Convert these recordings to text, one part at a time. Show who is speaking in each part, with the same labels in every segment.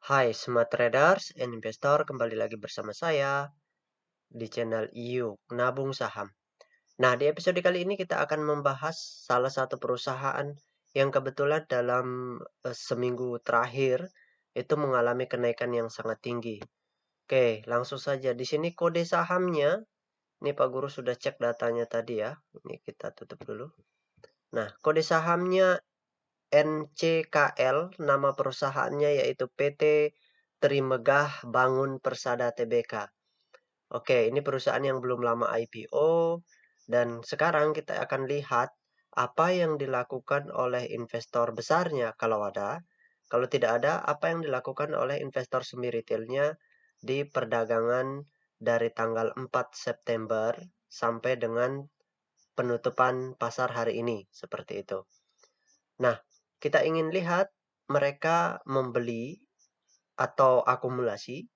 Speaker 1: Hai Smart Traders and Investor, kembali lagi bersama saya di channel You Nabung Saham. Nah, di episode kali ini kita akan membahas salah satu perusahaan yang kebetulan dalam seminggu terakhir itu mengalami kenaikan yang sangat tinggi. Oke, langsung saja. Di sini kode sahamnya, ini Pak Guru sudah cek datanya tadi ya. Ini kita tutup dulu. Nah, kode sahamnya NCKL, nama perusahaannya yaitu PT Trimegah Bangun Persada Tbk. Oke, ini perusahaan yang belum lama IPO dan sekarang kita akan lihat apa yang dilakukan oleh investor besarnya kalau ada. Kalau tidak ada, apa yang dilakukan oleh investor semi retailnya di perdagangan dari tanggal 4 September sampai dengan penutupan pasar hari ini, seperti itu. Nah, kita ingin lihat mereka membeli atau akumulasi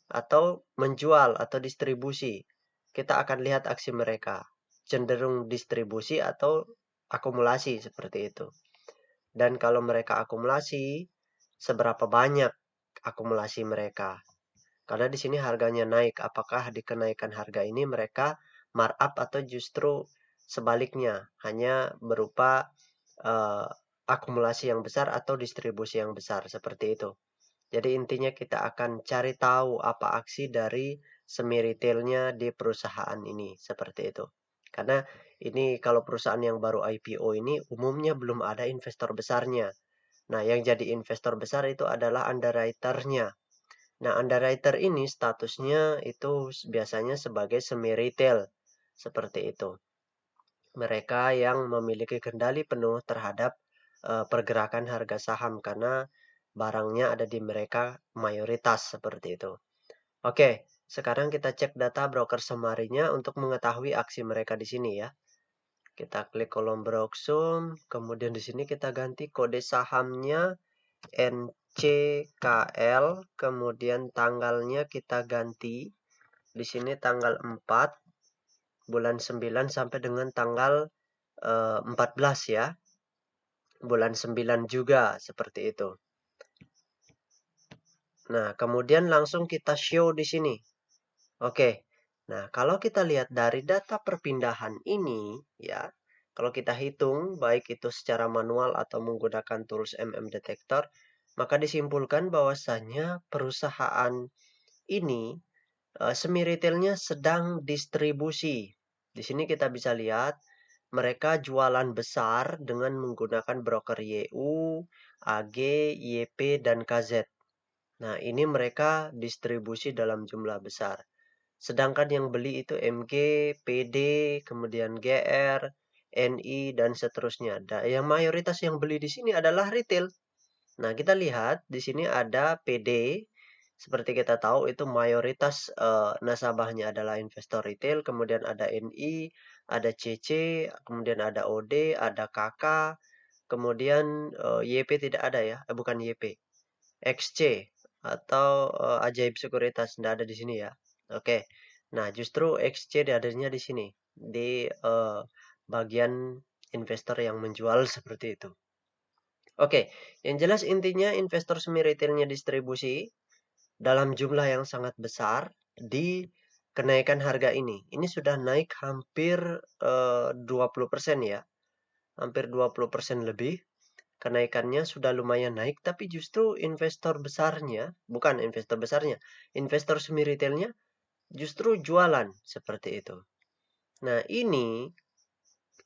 Speaker 1: atau menjual atau distribusi. Kita akan lihat aksi mereka. Cenderung distribusi atau akumulasi seperti itu. Dan kalau mereka akumulasi, seberapa banyak akumulasi mereka? Karena di sini harganya naik. Apakah di kenaikan harga ini mereka markup atau justru sebaliknya hanya berupa uh, akumulasi yang besar atau distribusi yang besar seperti itu. Jadi intinya kita akan cari tahu apa aksi dari semi retailnya di perusahaan ini seperti itu. Karena ini kalau perusahaan yang baru IPO ini umumnya belum ada investor besarnya. Nah, yang jadi investor besar itu adalah underwriter-nya. Nah, underwriter ini statusnya itu biasanya sebagai semi retail seperti itu. Mereka yang memiliki kendali penuh terhadap pergerakan harga saham karena barangnya ada di mereka mayoritas seperti itu. Oke, sekarang kita cek data broker summary-nya untuk mengetahui aksi mereka di sini ya. Kita klik kolom Broksum, kemudian di sini kita ganti kode sahamnya NCKL, kemudian tanggalnya kita ganti. Di sini tanggal 4 bulan 9 sampai dengan tanggal 14 ya. Bulan 9 juga seperti itu. Nah, kemudian langsung kita show di sini. Oke. Nah, kalau kita lihat dari data perpindahan ini ya, kalau kita hitung baik itu secara manual atau menggunakan tools Detector, maka disimpulkan bahwasannya perusahaan ini semi retailnya sedang distribusi. Di sini kita bisa lihat mereka jualan besar dengan menggunakan broker YU, AG, YP, dan KZ. Nah, ini mereka distribusi dalam jumlah besar. Sedangkan yang beli itu MG, PD, kemudian GR, NI, dan seterusnya. Yang mayoritas yang beli di sini adalah retail. Nah, kita lihat di sini ada PD. Seperti kita tahu itu mayoritas nasabahnya adalah investor retail. Kemudian ada NI, ada CC, kemudian ada OD, ada KK. Kemudian YP tidak ada ya, bukan YP. XC atau Ajaib Sekuritas tidak ada di sini ya. Oke. Nah, justru XC adanya di sini di bagian investor yang menjual seperti itu. Oke, yang jelas intinya investor semi retailnya distribusi dalam jumlah yang sangat besar di kenaikan harga ini. Ini sudah naik hampir 20% ya. Hampir 20% lebih. Kenaikannya sudah lumayan naik, tapi justru investor besarnya, bukan investor besarnya, investor semi retailnya justru jualan seperti itu. Nah, ini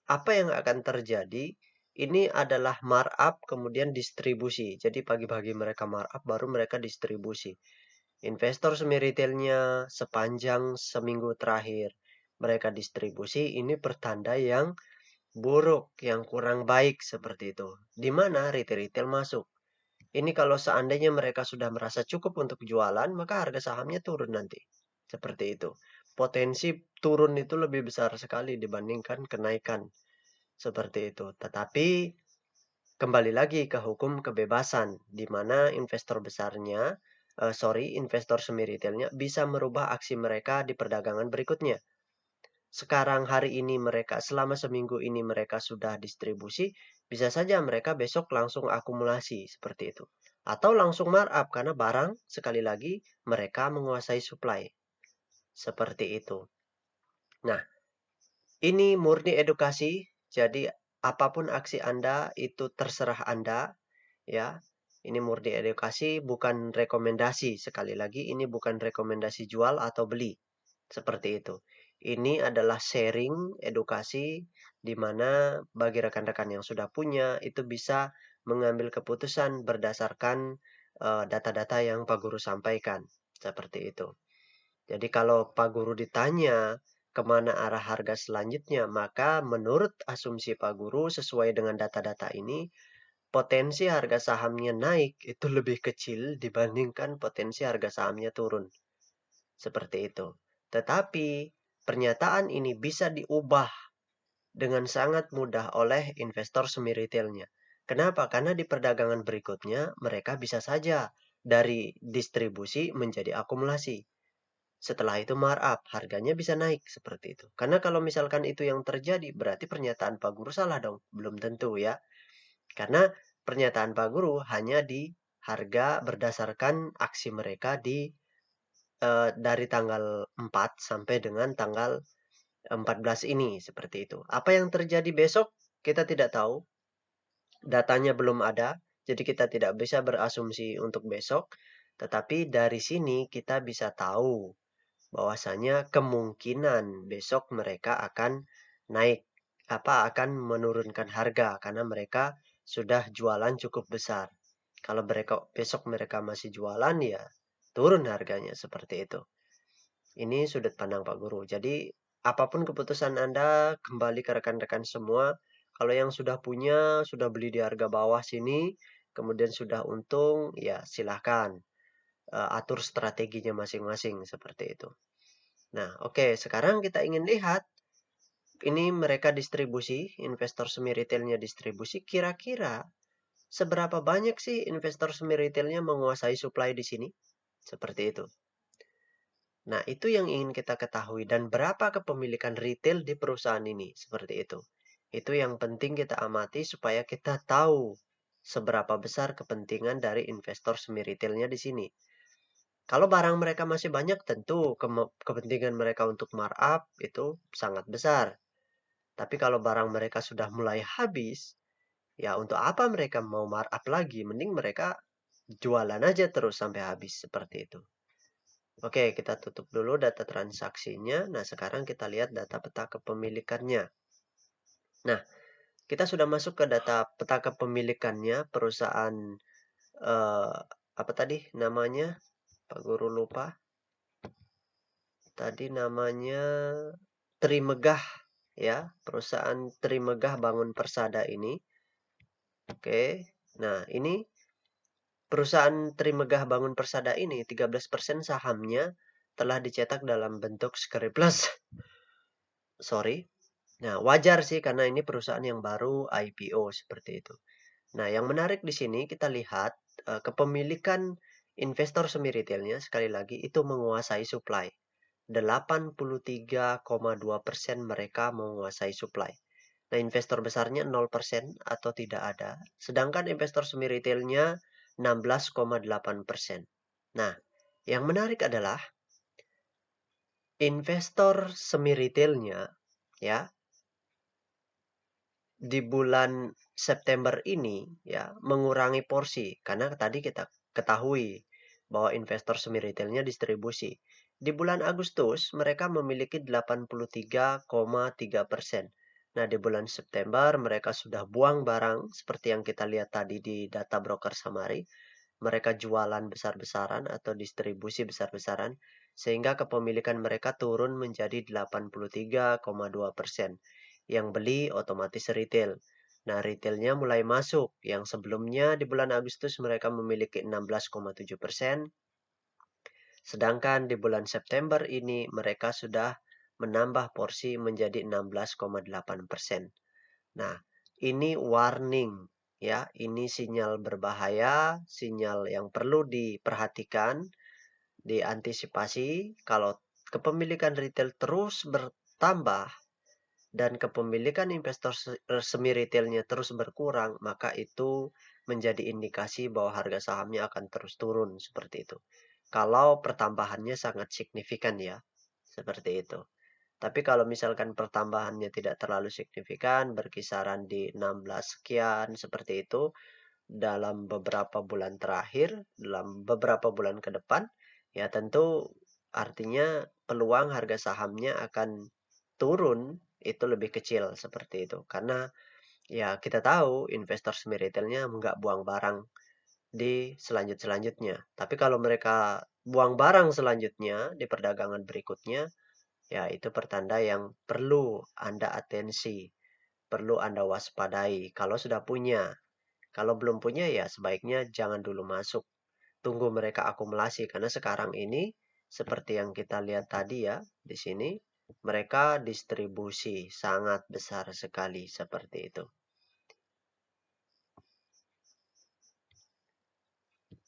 Speaker 1: apa yang akan terjadi? Ini adalah markup kemudian distribusi. Jadi pagi-pagi mereka markup baru mereka distribusi. Investor semi retailnya sepanjang seminggu terakhir mereka distribusi, ini pertanda yang buruk, yang kurang baik seperti itu. Di mana retail-retail masuk. Ini kalau seandainya mereka sudah merasa cukup untuk jualan, maka harga sahamnya turun nanti. Seperti itu. Potensi turun itu lebih besar sekali dibandingkan kenaikan. Seperti itu. Tetapi kembali lagi ke hukum kebebasan, di mana investor besarnya, investor semi retailnya bisa merubah aksi mereka di perdagangan berikutnya. Sekarang hari ini mereka, selama seminggu ini mereka sudah distribusi, bisa saja mereka besok langsung akumulasi seperti itu. Atau langsung markup karena barang sekali lagi mereka menguasai supply. Seperti itu. Nah, ini murni edukasi, jadi apapun aksi Anda itu terserah Anda, ya. Ini murni edukasi, bukan rekomendasi. Sekali lagi, ini bukan rekomendasi jual atau beli. Seperti itu. Ini adalah sharing edukasi di mana bagi rekan-rekan yang sudah punya itu bisa mengambil keputusan berdasarkan data-data yang Pak Guru sampaikan. Seperti itu. Jadi kalau Pak Guru ditanya kemana arah harga selanjutnya, maka menurut asumsi Pak Guru sesuai dengan data-data ini, potensi harga sahamnya naik itu lebih kecil dibandingkan potensi harga sahamnya turun. Seperti itu. Tetapi pernyataan ini bisa diubah dengan sangat mudah oleh investor semi retailnya. Kenapa? Karena di perdagangan berikutnya mereka bisa saja dari distribusi menjadi akumulasi. Setelah itu markup, harganya bisa naik seperti itu. Karena kalau misalkan itu yang terjadi, berarti pernyataan Pak Guru salah dong. Belum tentu ya. Karena pernyataan Pak Guru hanya di harga berdasarkan aksi mereka dari tanggal 4 sampai dengan tanggal 14 ini seperti itu. Apa yang terjadi besok kita tidak tahu. Datanya belum ada, jadi kita tidak bisa berasumsi untuk besok. Tetapi dari sini kita bisa tahu bahwasanya kemungkinan besok mereka akan naik akan menurunkan harga karena mereka sudah jualan cukup besar. Kalau besok mereka masih jualan ya turun harganya seperti itu. Ini sudut pandang Pak Guru. Jadi apapun keputusan Anda kembali ke rekan-rekan semua. Kalau yang sudah punya, sudah beli di harga bawah sini, kemudian sudah untung, ya silahkan atur strateginya masing-masing seperti itu. Nah, oke, sekarang kita ingin lihat ini mereka distribusi, investor semi retailnya distribusi, kira-kira seberapa banyak sih investor semi retailnya menguasai supply di sini? Seperti itu. Nah, itu yang ingin kita ketahui dan berapa kepemilikan retail di perusahaan ini, seperti itu. Itu yang penting kita amati supaya kita tahu seberapa besar kepentingan dari investor semi retailnya di sini. Kalau barang mereka masih banyak, tentu kepentingan mereka untuk markup itu sangat besar. Tapi kalau barang mereka sudah mulai habis, ya untuk apa mereka mau markup lagi? Mending mereka jualan aja terus sampai habis seperti itu. Oke, kita tutup dulu data transaksinya. Nah, sekarang kita lihat data peta kepemilikannya. Nah, kita sudah masuk ke data peta kepemilikannya perusahaan apa tadi namanya? Pak Guru lupa. Tadi namanya Trimegah ya, perusahaan Trimegah Bangun Persada ini. Oke. Nah, ini perusahaan Trimegah Bangun Persada ini 13% sahamnya telah dicetak dalam bentuk Sekeri Plus. Sorry. Nah, wajar sih karena ini perusahaan yang baru IPO seperti itu. Nah, yang menarik di sini kita lihat kepemilikan investor semi retailnya sekali lagi itu menguasai supply. 83,2% mereka menguasai supply. Nah, investor besarnya 0% atau tidak ada. Sedangkan investor semi retailnya 16,8%. Nah, yang menarik adalah investor semi retailnya ya di bulan September ini ya mengurangi porsi karena tadi kita ketahui bahwa investor semi retailnya distribusi. Di bulan Agustus mereka memiliki 83,3%. Nah, di bulan September mereka sudah buang barang seperti yang kita lihat tadi di data broker summary. Mereka jualan besar-besaran atau distribusi besar-besaran sehingga kepemilikan mereka turun menjadi 83,2%. Yang beli otomatis retail. Nah, retailnya mulai masuk. Yang sebelumnya di bulan Agustus mereka memiliki 16,7%. Sedangkan di bulan September ini mereka sudah menambah porsi menjadi 16,8%. Nah, ini warning ya, ini sinyal berbahaya, sinyal yang perlu diperhatikan, diantisipasi kalau kepemilikan retail terus bertambah dan kepemilikan investor semi retailnya terus berkurang, maka itu menjadi indikasi bahwa harga sahamnya akan terus turun seperti itu. Kalau pertambahannya sangat signifikan ya, seperti itu. Tapi kalau misalkan pertambahannya tidak terlalu signifikan, berkisaran di 16 sekian seperti itu dalam beberapa bulan terakhir, dalam beberapa bulan ke depan, ya tentu artinya peluang harga sahamnya akan turun itu lebih kecil seperti itu. Karena ya kita tahu investor semi retailnya nggak buang barang di selanjutnya. Tapi kalau mereka buang barang selanjutnya di perdagangan berikutnya, ya itu pertanda yang perlu Anda atensi, perlu Anda waspadai kalau sudah punya. Kalau belum punya ya sebaiknya jangan dulu masuk. Tunggu mereka akumulasi karena sekarang ini seperti yang kita lihat tadi ya di sini mereka distribusi sangat besar sekali seperti itu.